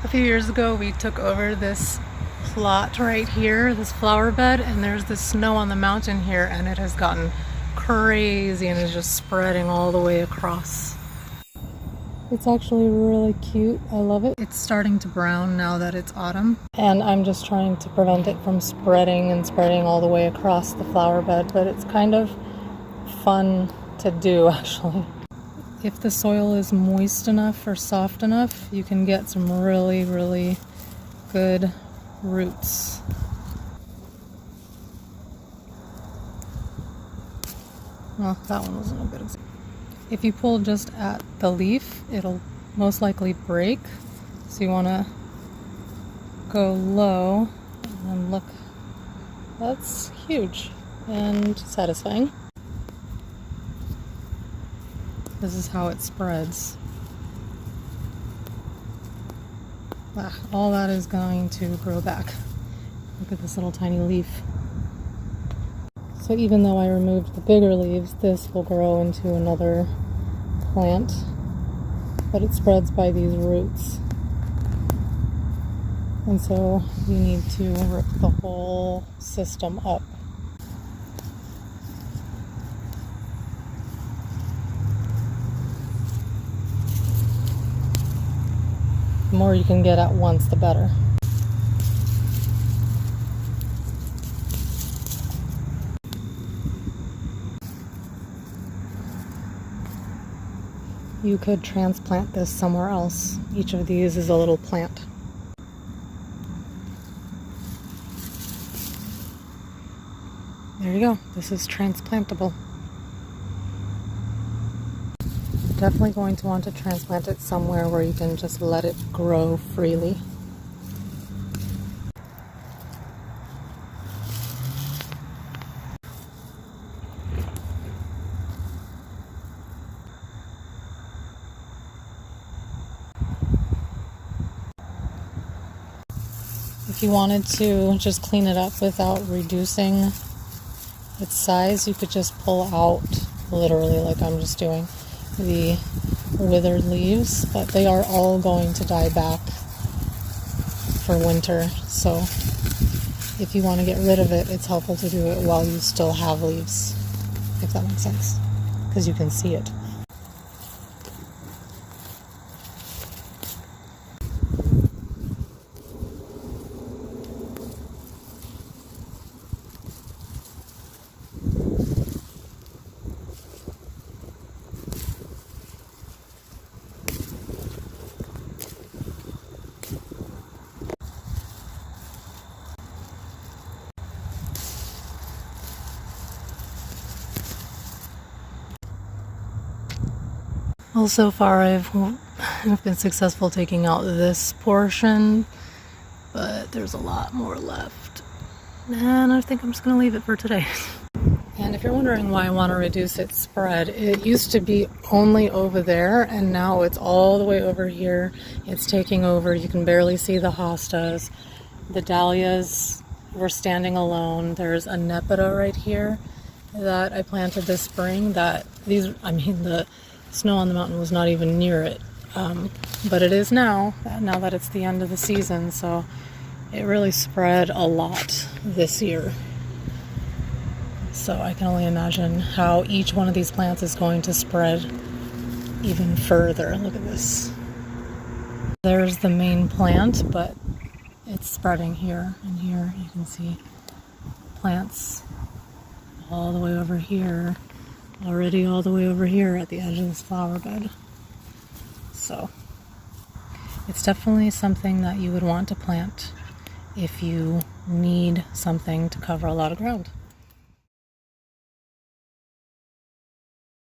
A few years ago we took over this plot right here, this flower bed, and there's this snow on the mountain here, and it has gotten crazy and is just spreading all the way across. It's actually really cute. I love it. It's starting to brown now that it's autumn, and I'm just trying to prevent it from spreading and spreading all the way across the flower bed, but it's kind of fun to do actually. If the soil is moist enough or soft enough, you can get some really, really good roots. Well, that one wasn't a good example. If you pull just at the leaf, it'll most likely break. So you want to go low, and look, that's huge and satisfying. This is how it spreads. All that is going to grow back. Look at this little tiny leaf. So even though I removed the bigger leaves, this will grow into another plant, but it spreads by these roots. And so you need to rip the whole system up. The more you can get at once, the better. You could transplant this somewhere else. Each of these is a little plant. There you go. This is transplantable. Definitely going to want to transplant it somewhere where you can just let it grow freely. If you wanted to just clean it up without reducing its size, you could just pull out, literally like I'm just doing, the withered leaves, but they are all going to die back for winter. So if you want to get rid of it, it's helpful to do it while you still have leaves, if that makes sense, because you can see it. Well, so far I've been successful taking out this portion, but there's a lot more left. And I think I'm just going to leave it for today. And if you're wondering why I want to reduce its spread, it used to be only over there, and now it's all the way over here. It's taking over. You can barely see the hostas. The dahlias were standing alone. There's a nepeta right here that I planted this spring. The snow on the mountain was not even near it, but it is now that it's the end of the season, so it really spread a lot this year. So I can only imagine how each one of these plants is going to spread even further. Look at this. There's the main plant, but it's spreading here and here. You can see plants all the way over here. Already all the way over here at the edge of this flower bed. So it's definitely something that you would want to plant if you need something to cover a lot of ground.